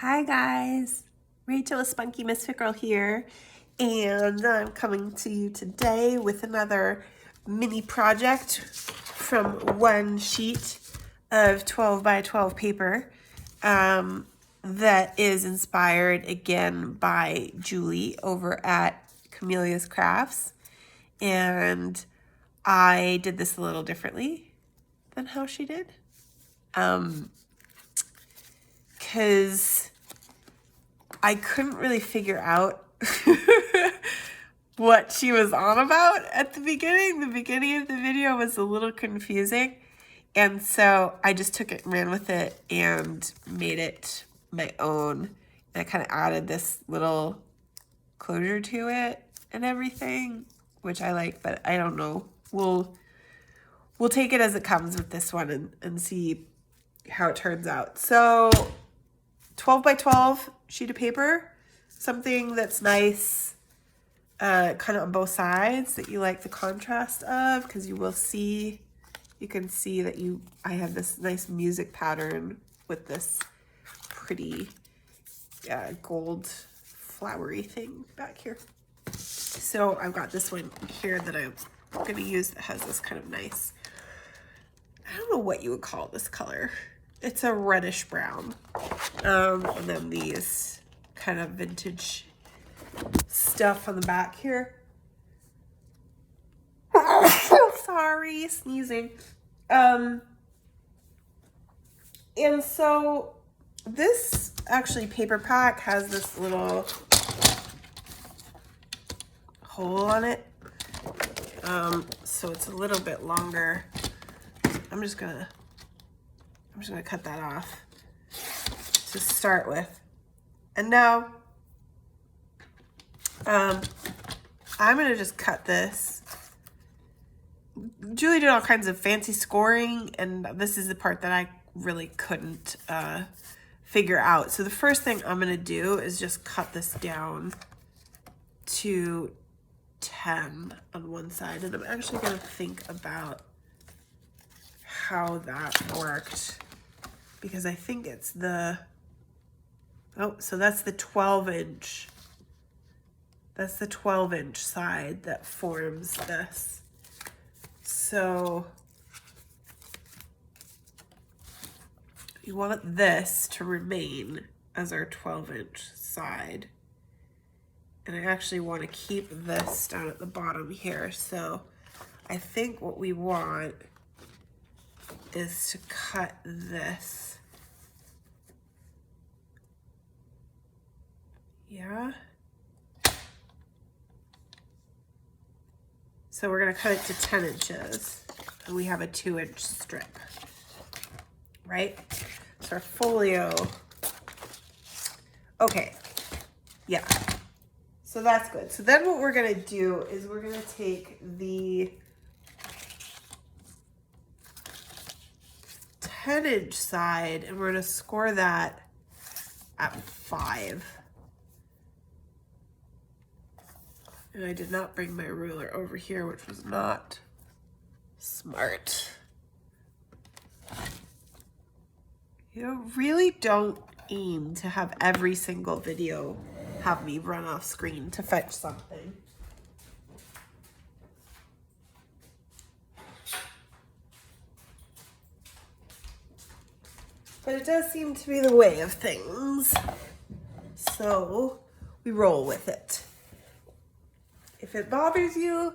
Hi guys, Rachel with Spunky Misfit Girl here, and I'm coming to you today with another mini project from one sheet of 12 by 12 paper that is inspired again by Julie over at Camelia's Crafts, and I did this a little differently than how she did. Because I couldn't really figure out what she was on about at the beginning. The beginning of the video was a little confusing. And so I just took it and ran with it and made it my own. And I kind of added this little closure to it and everything, which I like, but I don't know. We'll take it as it comes with this one and see how it turns out. So 12 by 12 sheet of paper, something that's nice, kind of on both sides that you like the contrast of, because you can see that I have this nice music pattern with this pretty gold flowery thing back here. So I've got this one here that I'm going to use that has this kind of nice, I don't know what you would call this color. It's a reddish brown. And then these kind of vintage stuff on the back here. Sorry, sneezing. And so this actually paper pack has this little hole on it. So it's a little bit longer. I'm just gonna cut that off to start with. And now, I'm gonna just cut this. Julie did all kinds of fancy scoring, and this is the part that I really couldn't figure out. So the first thing I'm gonna do is just cut this down to 10 on one side, and I'm actually gonna think about how that worked, because I think it's so that's the 12-inch. That's the 12-inch side that forms this. So you want this to remain as our 12-inch side. And I actually want to keep this down at the bottom here. So I think what we want is to cut this. Yeah. So we're gonna cut it to 10 inches, and we have a 2-inch strip, right? So our folio, okay, yeah. So that's good. So then what we're gonna do is we're gonna take the 10-inch side and we're gonna score that at 5. And I did not bring my ruler over here, which was not smart. Really don't aim to have every single video have me run off screen to fetch something. But it does seem to be the way of things. So we roll with it. If it bothers you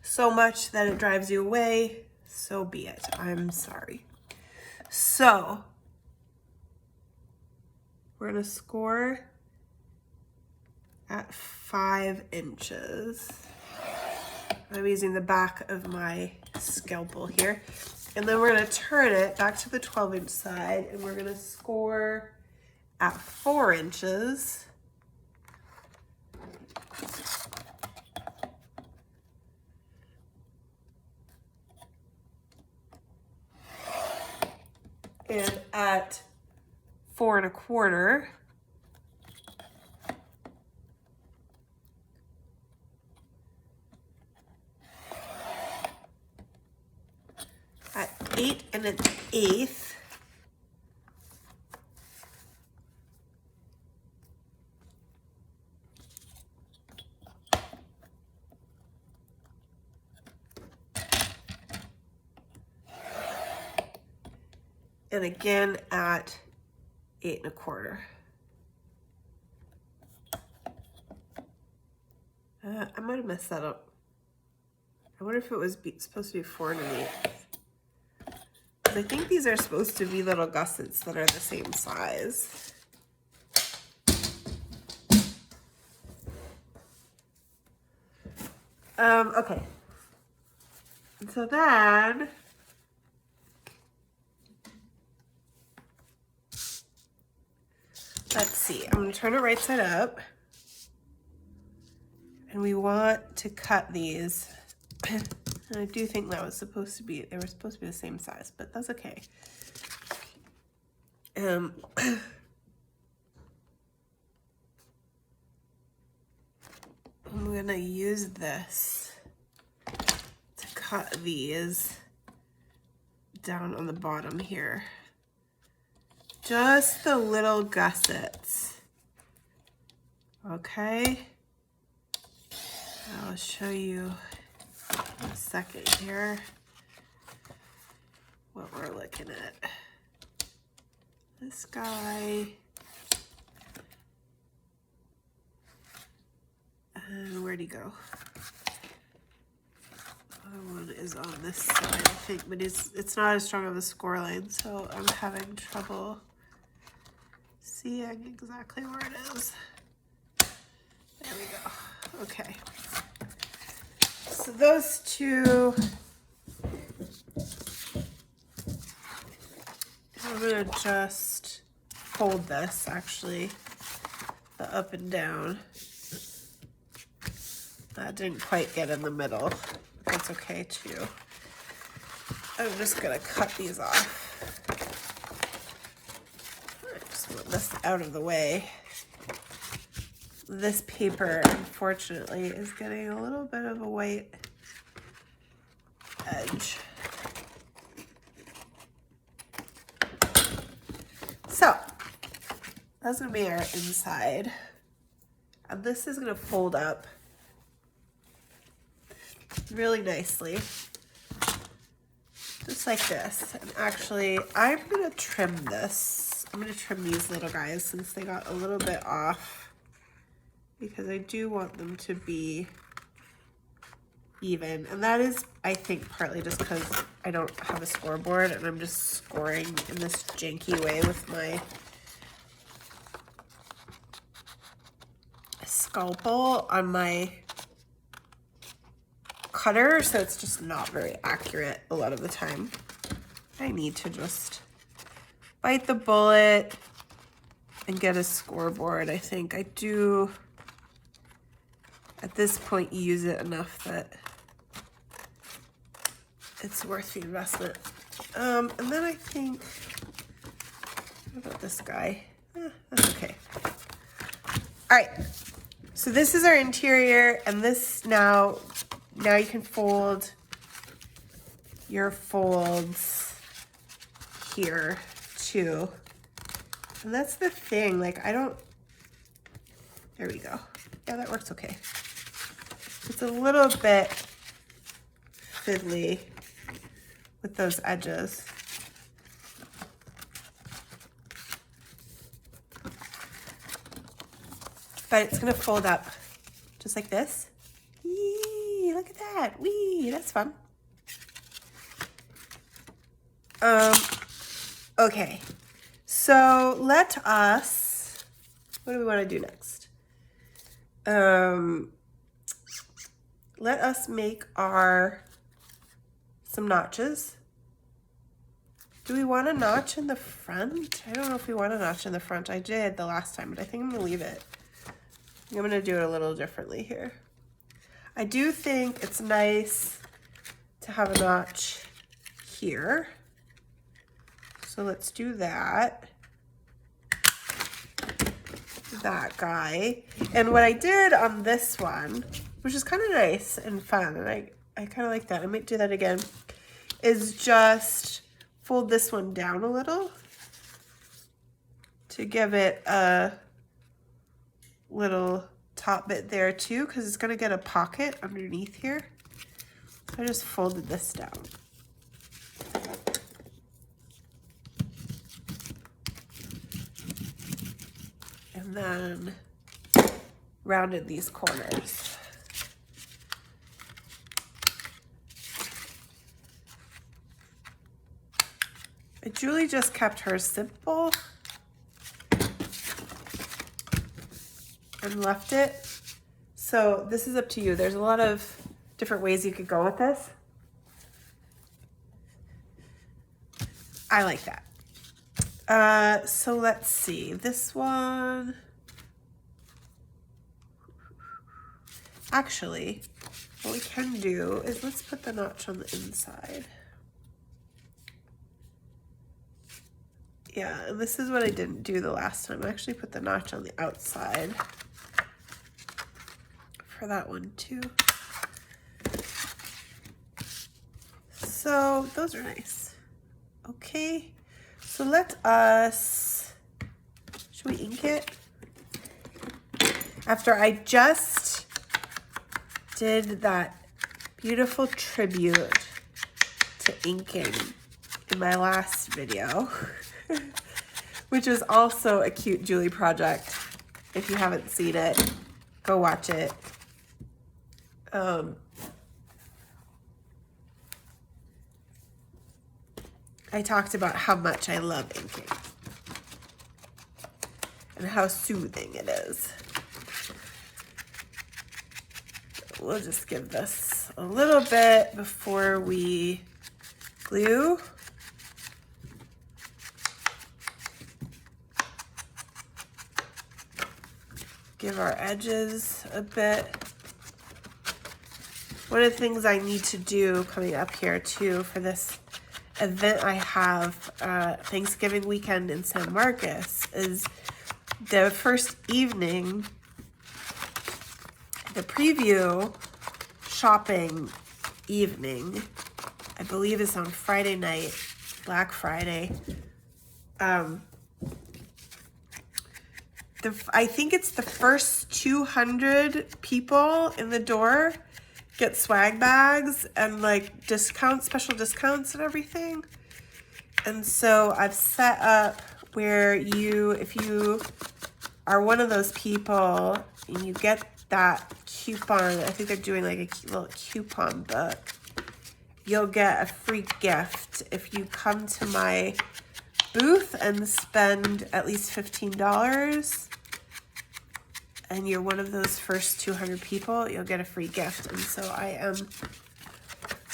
so much that it drives you away, so be it. I'm sorry. So we're gonna score at 5 inches. I'm using the back of my scalpel here. And then we're gonna turn it back to the 12-inch side, and we're gonna score at 4 inches. And at 4 1/4. At 8 1/8. and again at 8 1/4. I might have messed that up. I wonder if it was supposed to be 4 1/8. I think these are supposed to be little gussets that are the same size. Okay. And so then let's see. I'm going to turn it right side up. And we want to cut these. And I do think that was supposed to be, they were supposed to be the same size, but that's okay. I'm gonna use this to cut these down on the bottom here. Just the little gussets. Okay. I'll show you in a second here what we're looking at. This guy, and where'd he go? The other one is on this side, I think, but it's not as strong of a score line, so I'm having trouble seeing exactly where it is. There we go. Okay. So those two, I'm gonna just fold this actually, the up and down. That didn't quite get in the middle. That's okay too. I'm just gonna cut these off. I just want this out of the way. This paper, unfortunately, is getting a little bit of a white edge. So, that's gonna be our inside. And this is gonna fold up really nicely, just like this. And actually, I'm gonna trim this. I'm gonna trim these little guys since they got a little bit off, because I do want them to be even. And that is, I think, partly just because I don't have a scoreboard and I'm just scoring in this janky way with my scalpel on my cutter, so it's just not very accurate a lot of the time. I need to just bite the bullet and get a scoreboard. I think I do, at this point, use it enough that it's worth the investment. And then I think, what about this guy? That's okay. All right, so this is our interior, and this now you can fold your folds here too. And that's the thing, like there we go. Yeah, that works okay. It's a little bit fiddly with those edges. But it's gonna fold up just like this. Yee, look at that. Wee, that's fun. Okay, so let us, what do we want to do next? Let us make some notches. Do we want a notch in the front? I don't know if we want a notch in the front. I did the last time, but I think I'm gonna leave it. I'm gonna do it a little differently here. I do think it's nice to have a notch here. So let's do that. That guy. And what I did on this one, which is kind of nice and fun, and I kind of like that, I might do that again, is just fold this one down a little to give it a little top bit there too, because it's going to get a pocket underneath here. I just folded this down. and then rounded these corners. Julie just kept hers simple and left it. So this is up to you. There's a lot of different ways you could go with this. I like that. So let's see. This one. Actually, what we can do is let's put the notch on the inside. Yeah, and this is what I didn't do the last time. I actually put the notch on the outside for that one too. So those are nice. Okay, so let us, should we ink it? After I just did that beautiful tribute to inking in my last video, which is also a cute Julie project. If you haven't seen it, go watch it. I talked about how much I love inking and how soothing it is. We'll just give this a little bit before we glue. Give our edges a bit. One of the things I need to do coming up here too for this event I have Thanksgiving weekend in San Marcos is the first evening, the preview shopping evening, I believe is on Friday night, Black Friday. I think it's the first 200 people in the door get swag bags and like discounts, special discounts and everything. And so I've set up where if you are one of those people and you get that coupon, I think they're doing like a little coupon book, you'll get a free gift if you come to my booth and spend at least $15 and you're one of those first 200 people, you'll get a free gift. And so I am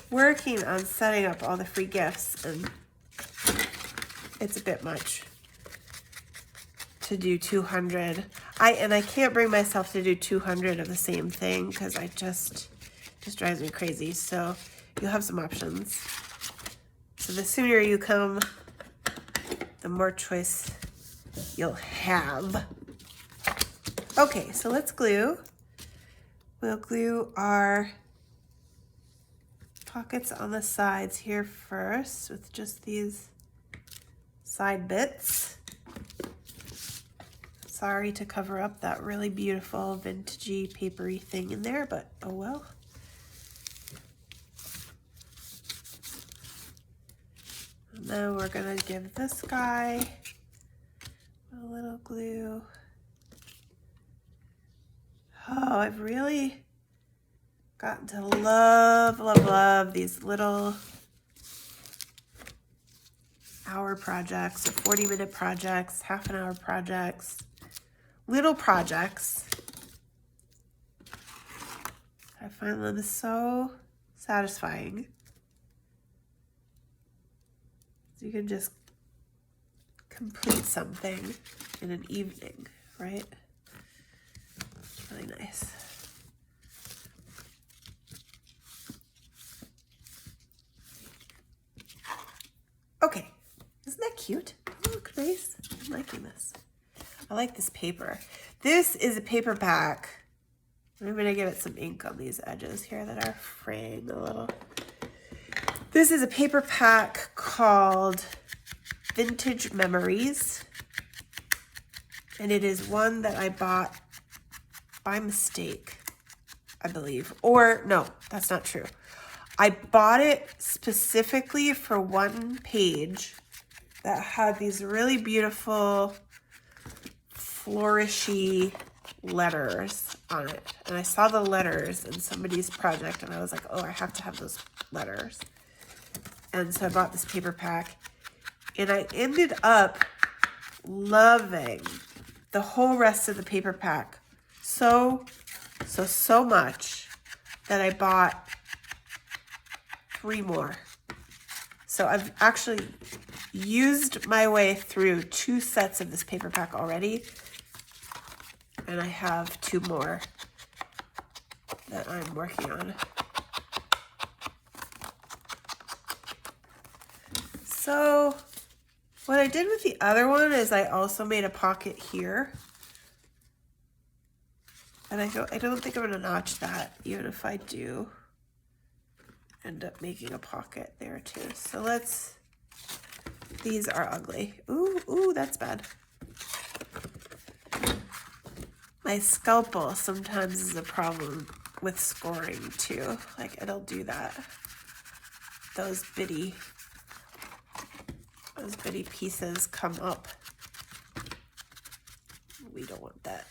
working on setting up all the free gifts, and it's a bit much to do 200. I can't bring myself to do 200 of the same thing because I just drives me crazy. So you'll have some options. So the sooner you come, the more choice you'll have. Okay, so let's glue. We'll glue our pockets on the sides here first with just these side bits. Sorry to cover up that really beautiful vintagey papery thing in there, but oh well. And then we're gonna give this guy a little glue. Oh, I've really gotten to love, love, love these little hour projects, or 40-minute projects, half an hour projects, little projects. I find them so satisfying. You can just complete something in an evening, right? Really nice. Okay, isn't that cute? Doesn't it look nice? I'm liking this. I like this paper. This is a paperback. I'm gonna give it some ink on these edges here that are fraying a little. This is a paper pack called Vintage Memories. And it is one that I bought by mistake, I believe. Or no, that's not true. I bought it specifically for one page that had these really beautiful flourishy letters on it. And I saw the letters in somebody's project and I was like, oh, I have to have those letters. And so I bought this paper pack and I ended up loving the whole rest of the paper pack so much that I bought 3 more. So I've actually used my way through 2 sets of this paper pack already. And I have 2 more that I'm working on. So what I did with the other one is I also made a pocket here. And I don't think I'm gonna notch that, even if I do end up making a pocket there too. So these are ugly. Ooh, that's bad. My scalpel sometimes is a problem with scoring too. Like it'll do that. Those bitty pieces come up. We don't want that.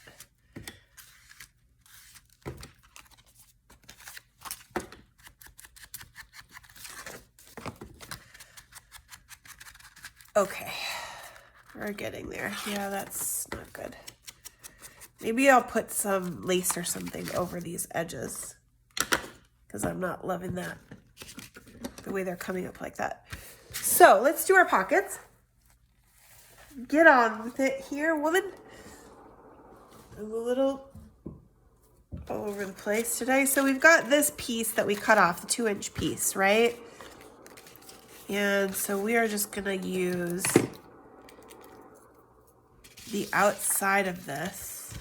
Okay, we're getting there. Yeah, that's not good. Maybe I'll put some lace or something over these edges because I'm not loving that, the way they're coming up like that. So let's do our pockets. Get on with it here, woman. I'm a little all over the place today. So we've got this piece that we cut off, the 2-inch piece, right? And so we are just gonna use the outside of this.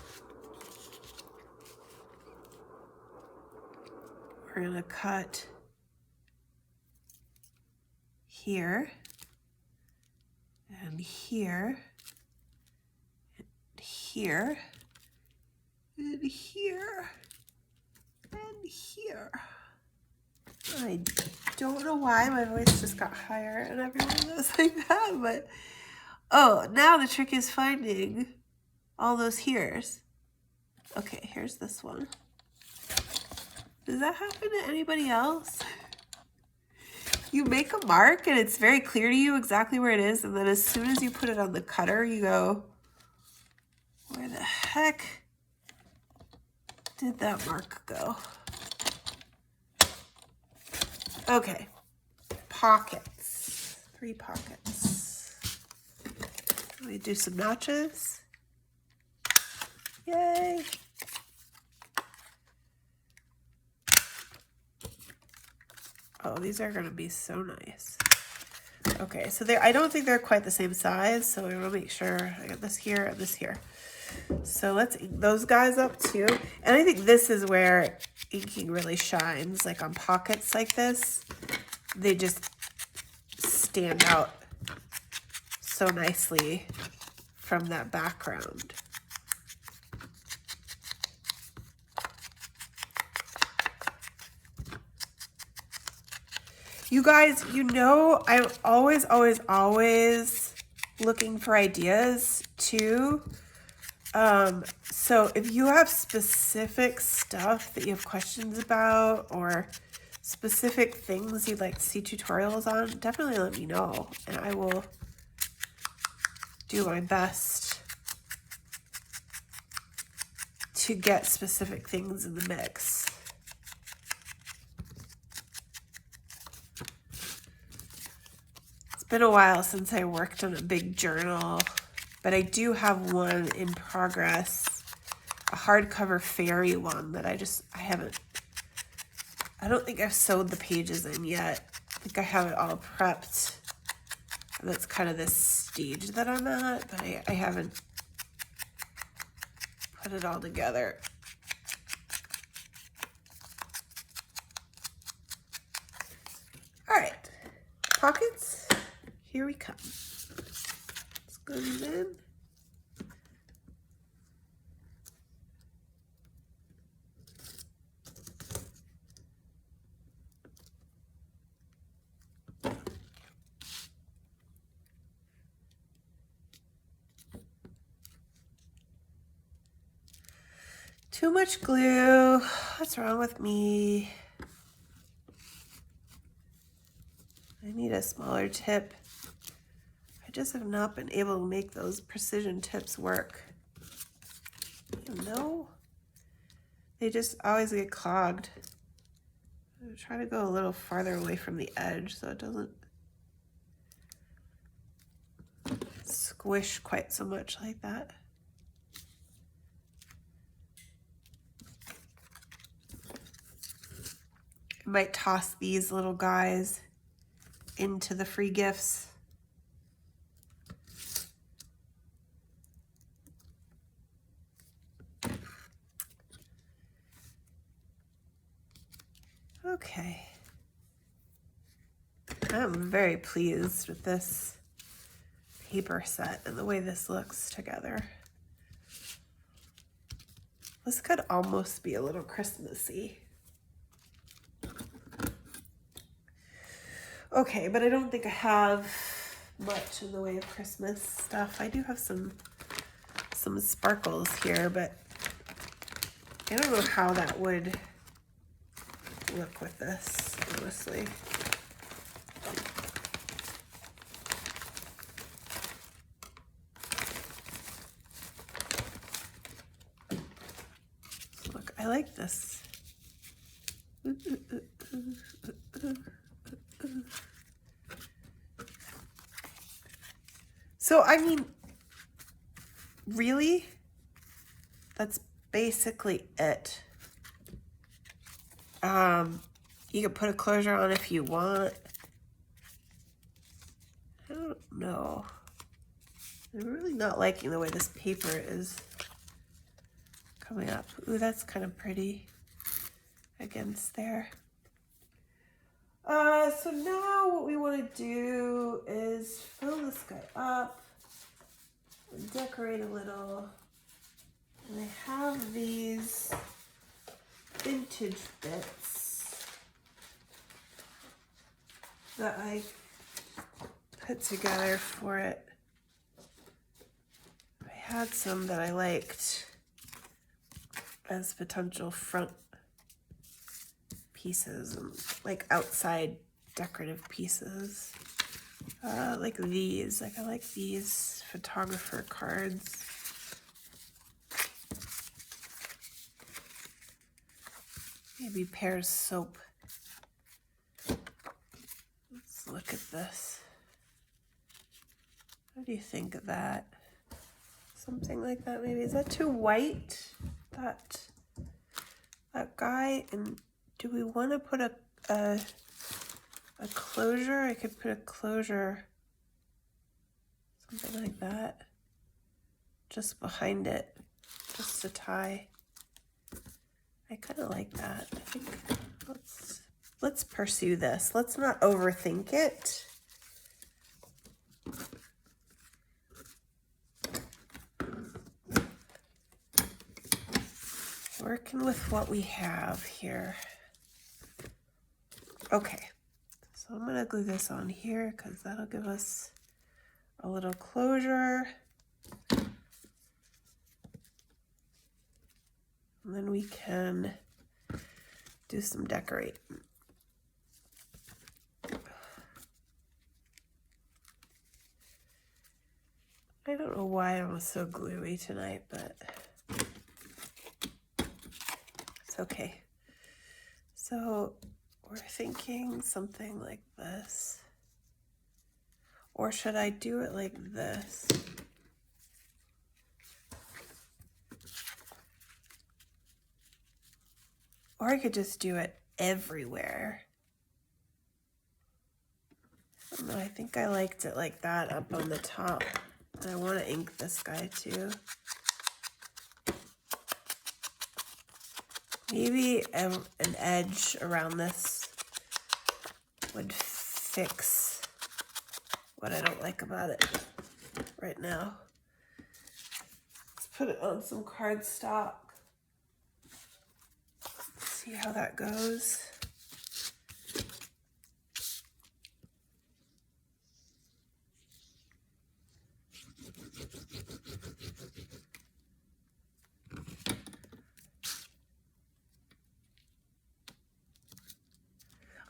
We're gonna cut here and here and here and here and here. I don't know why my voice just got higher and everyone goes like that, but oh, now the trick is finding all those here's. Okay, here's this one. Does that happen to anybody else? You make a mark and it's very clear to you exactly where it is, and then as soon as you put it on the cutter, you go, where the heck did that mark go? Okay, pockets, 3 pockets. Let me do some notches. Yay. Oh, these are gonna be so nice. Okay, so I don't think they're quite the same size, so we will make sure I got this here and this here. So let's ink those guys up too. And I think this is where inking really shines, like on pockets like this. They just stand out so nicely from that background. You guys, you know, I'm always looking for ideas too. So if you have specific stuff that you have questions about or specific things you'd like to see tutorials on, definitely let me know and I will do my best to get specific things in the mix. It's been a while since I worked on a big journal, but I do have one in progress, a hardcover fairy one that I don't think I've sewed the pages in yet. I think I have it all prepped. And that's kind of this stage that I'm at, but I haven't put it all together. All right, pockets, here we come. Let's go in. Too much glue. What's wrong with me? I need a smaller tip. I just have not been able to make those precision tips work. You know, they just always get clogged. I try to go a little farther away from the edge so it doesn't squish quite so much like that. I might toss these little guys into the free gifts. Okay. I'm very pleased with this paper set and the way this looks together. This could almost be a little Christmassy. Okay, but I don't think I have much in the way of Christmas stuff. I do have some sparkles here, but I don't know how that would look with this, honestly. Look, I like this. So, I mean, really, that's basically it. You can put a closure on if you want. I don't know. I'm really not liking the way this paper is coming up. Ooh, that's kind of pretty against there. So now what we want to do is fill this guy up and decorate a little. And I have these vintage bits that I put together for it. I had some that I liked as potential front pieces and like outside decorative pieces. Like these, like I like these photographer cards. Maybe Pear's soap. Let's look at this. What do you think of that? Something like that maybe. Is that too white? That guy? And do we want to put a closure? I could put a closure, something like that, just behind it, just to tie. I kind of like that. I think let's pursue this. Let's not overthink it. Working with what we have here. Okay, so I'm gonna glue this on here because that'll give us a little closure. And then we can do some decorating. I don't know why I'm so gluey tonight, but it's okay. So we're thinking something like this. Or should I do it like this? Or I could just do it everywhere. I don't know, I think I liked it like that up on the top. And I want to ink this guy too. Maybe an edge around this would fix what I don't like about it right now. Let's put it on some cardstock. See how that goes.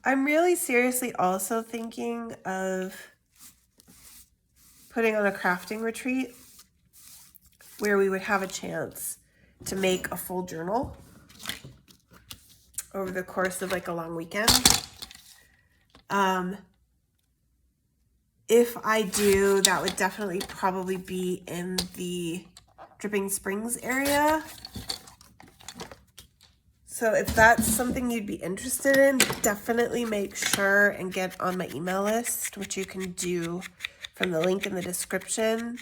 I'm really seriously also thinking of putting on a crafting retreat where we would have a chance to make a full journal over the course of like a long weekend. If I do, that would definitely probably be in the Dripping Springs area. So if that's something you'd be interested in, definitely make sure and get on my email list, which you can do from the link in the description,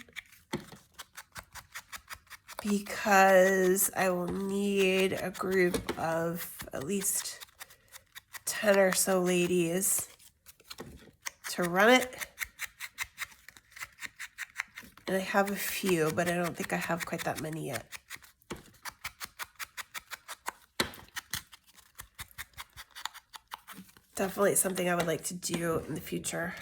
because I will need a group of at least 10 or so ladies to run it. And I have a few, but I don't think I have quite that many yet. Definitely something I would like to do in the future.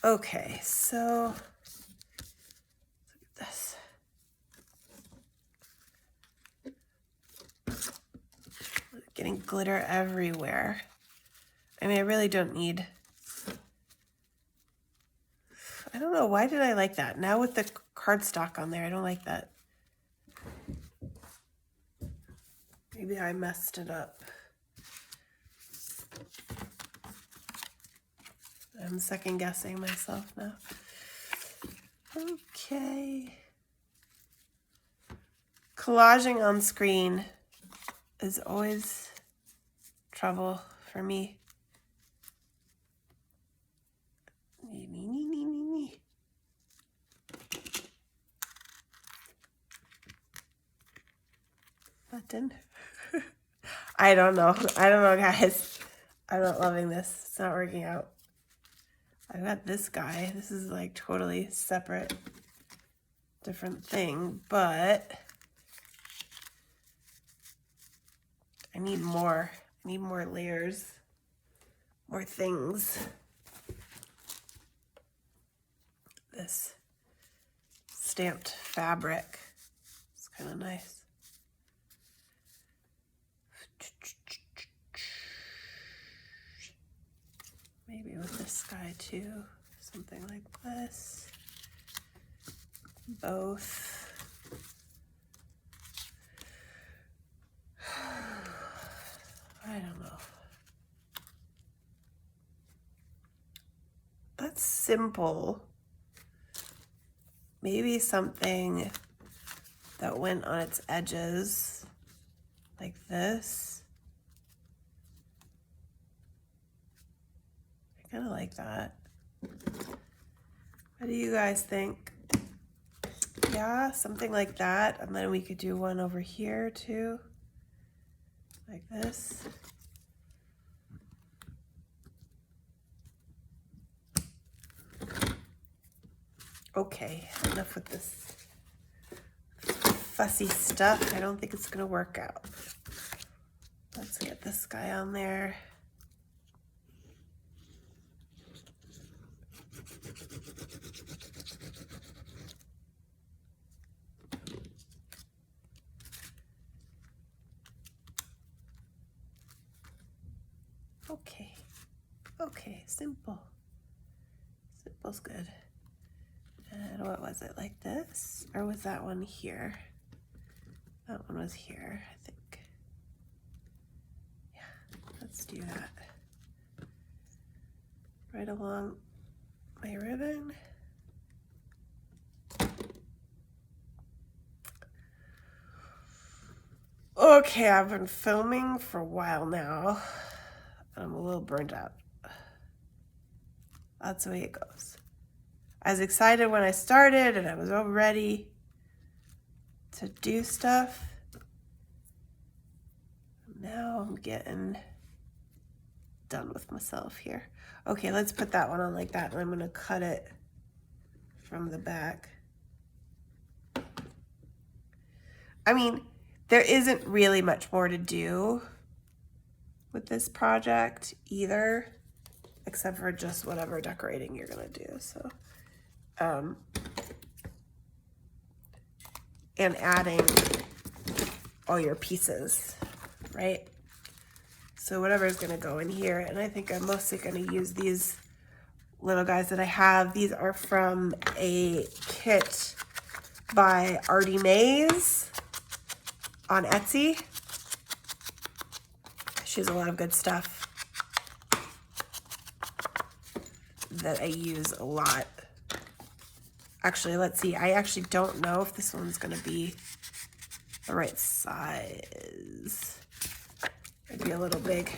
Okay, so look at this. Getting glitter everywhere. I mean, I really don't need... I don't know, why did I like that? Now with the cardstock on there, I don't like that. Maybe I messed it up. I'm second guessing myself now. Okay. Collaging on screen is always trouble for me. Button. I don't know, guys. I'm not loving this. It's not working out. I've got this guy. This is like totally separate, different thing, but I need more. I need more layers, more things. This stamped fabric. It's kind of nice. Maybe with this guy too, something like this. Both. I don't know. That's simple. Maybe something that went on its edges like this. I kind of like that. What do you guys think? Yeah, something like that. And then we could do one over here too, like this. Okay, enough with this fussy stuff. I don't think it's gonna work out. Let's get this guy on there. Okay, okay, simple. Simple's good. And what was it, like this? Or was that one here? That one was here, I think. Yeah, let's do that. Right along my ribbon. Okay, I've been filming for a while now. I'm a little burnt out. That's the way it goes. I was excited when I started and I was all ready to do stuff. Now I'm getting done with myself here. Okay, let's put that one on like that, and I'm gonna cut it from the back. I mean, there isn't really much more to do with this project either, except for just whatever decorating you're gonna do. So, and adding all your pieces, right? So whatever is gonna go in here, and I think I'm mostly gonna use these little guys that I have. These are from a kit by Artie Mays on Etsy. She has a lot of good stuff that I use a lot. Actually, let's see. I actually don't know if this one's gonna be the right size. It'd be a little big.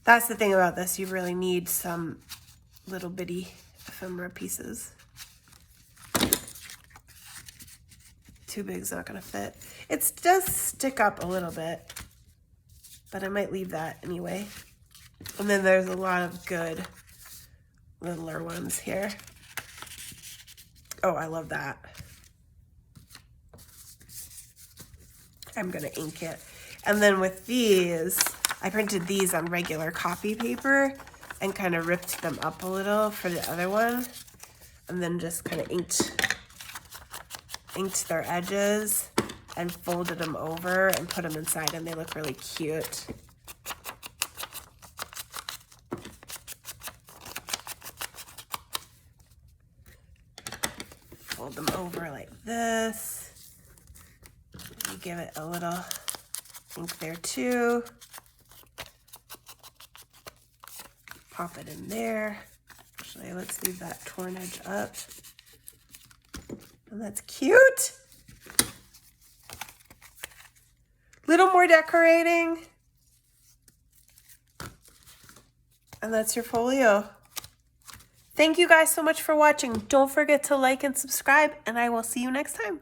That's the thing about this. You really need some little bitty ephemera pieces. Too big's not gonna fit. It does stick up a little bit, but I might leave that anyway. And then there's a lot of good littler ones here. Oh, I love that. I'm gonna ink it. And then with these, I printed these on regular copy paper and kind of ripped them up a little for the other one. And then just kind of inked their edges and folded them over and put them inside, and they look really cute. Fold them over like this. You give it a little ink there too. Pop it in there. Actually, let's leave that torn edge up. And that's cute. Little more decorating. And that's your folio. Thank you guys so much for watching. Don't forget to like and subscribe, and I will see you next time.